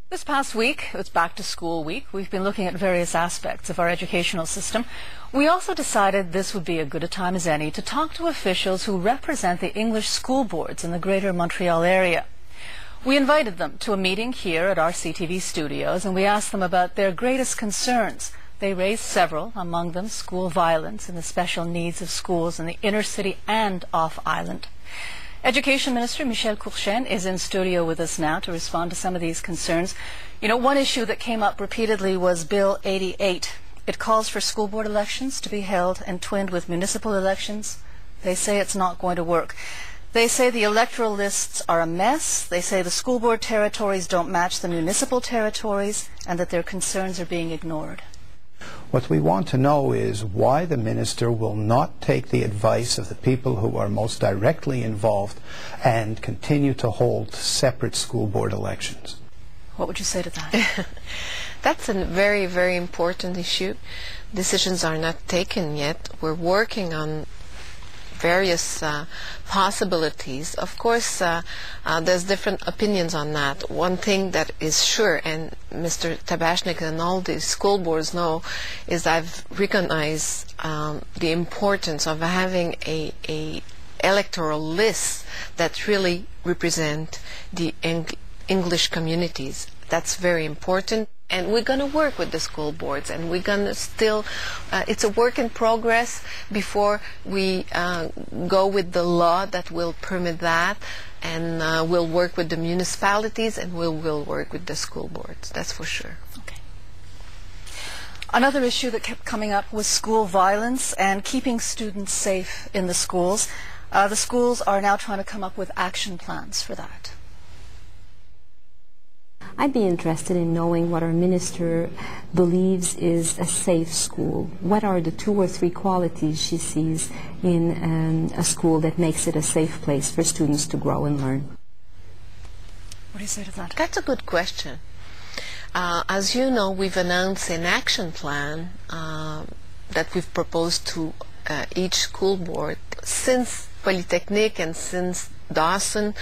This past week, it's back to school week. We've been looking at various aspects of our educational system. We also decided this would be as good a time as any to talk to officials who represent the English school boards in the Greater Montreal area. We invited them to a meeting here at our CTV studios, and we asked them about their greatest concerns. They raised several, among them school violence and the special needs of schools in the inner city and off-island. Education Minister Michelle Courchesne is in studio with us now to respond to some of these concerns. You know, one issue that came up repeatedly was Bill 88. It calls for school board elections to be held and twinned with municipal elections. They say it's not going to work. They say the electoral lists are a mess. They say the school board territories don't match the municipal territories and that their concerns are being ignored. What we want to know is why the minister will not take the advice of the people who are most directly involved and continue to hold separate school board elections. What would you say to that? That's a very, very important issue. Decisions are not taken yet. We're working on various possibilities. Of course, there's different opinions on that. One thing that is sure, and Mr. Tabashnik and all the school boards know, is I've recognized the importance of having a electoral list that really represent the English communities. That's very important. And we're going to work with the school boards, and we're going to still, it's a work in progress before we go with the law that will permit that, and we'll work with the municipalities, and we'll work with the school boards, that's for sure. Okay. Another issue that kept coming up was school violence and keeping students safe in the schools. The schools are now trying to come up with action plans for that. I'd be interested in knowing what our minister believes is a safe school. What are the 2 or 3 qualities she sees in a school that makes it a safe place for students to grow and learn? What do you say to that? That's a good question. As you know, we've announced an action plan that we've proposed to each school board. Since Polytechnique and since Dawson,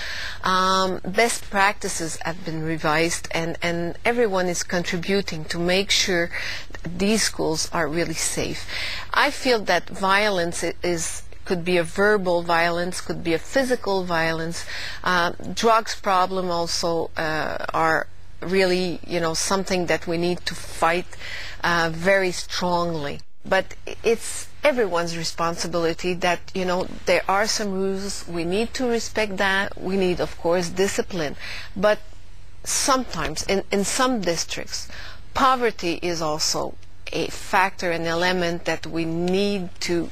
best practices have been revised, and everyone is contributing to make sure these schools are really safe. I feel that violence could be a verbal violence, could be a physical violence. Drugs problem also are really, something that we need to fight very strongly. But it's everyone's responsibility that, there are some rules. We need to respect that. We need, of course, discipline. But sometimes, in some districts, poverty is also a factor, an element that we need to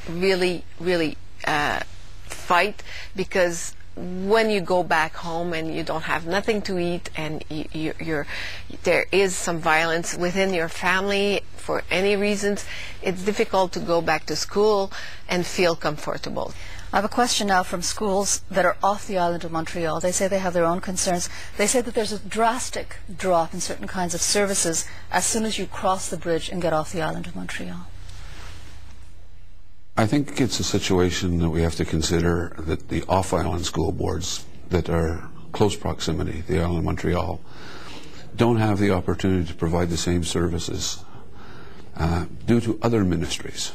really, really fight, because when you go back home and you don't have nothing to eat, and there is some violence within your family for any reasons, it's difficult to go back to school and feel comfortable. I have a question now from schools that are off the island of Montreal. They say they have their own concerns. They say that there's a drastic drop in certain kinds of services as soon as you cross the bridge and get off the island of Montreal. I think it's a situation that we have to consider that the off-island school boards that are close proximity, the island of Montreal, don't have the opportunity to provide the same services due to other ministries,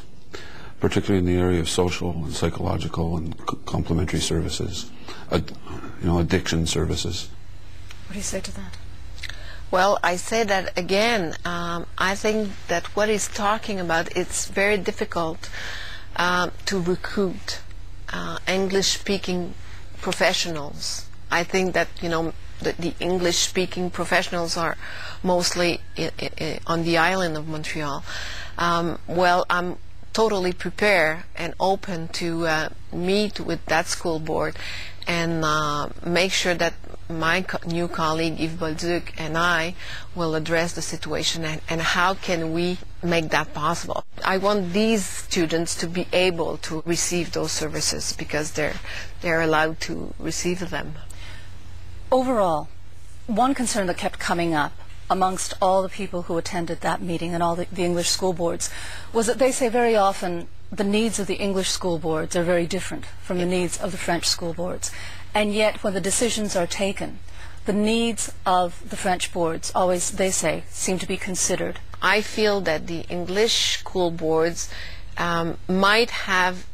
particularly in the area of social and psychological and complementary services, addiction services. What do you say to that? Well, I say that again. I think that what he's talking about, it's very difficult to recruit English-speaking professionals. I think that, the English-speaking professionals are mostly on the island of Montreal. Well, I'm totally prepared and open to meet with that school board and make sure that my new colleague Yves Bolduc and I will address the situation and how can we make that possible. I want these students to be able to receive those services because they're allowed to receive them. Overall, one concern that kept coming up amongst all the people who attended that meeting and all the English school boards was that they say very often the needs of the English school boards are very different from the needs of the French school boards. And yet, when the decisions are taken, the needs of the French boards always, they say, seem to be considered? I feel that the English school boards might have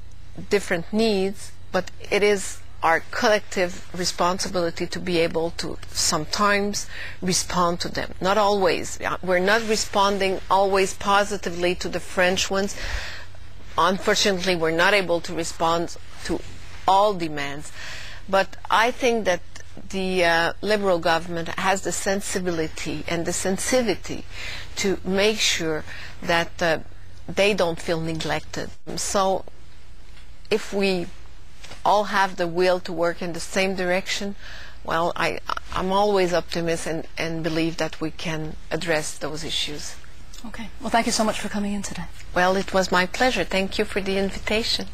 different needs, but it is our collective responsibility to be able to sometimes respond to them. Not always. We're not responding always positively to the French ones. Unfortunately, we're not able to respond to all demands. But I think that the Liberal government has the sensibility and the sensitivity to make sure that they don't feel neglected. So if we all have the will to work in the same direction, well, I'm always optimistic and believe that we can address those issues. Okay. Well, thank you so much for coming in today. Well, it was my pleasure. Thank you for the invitation.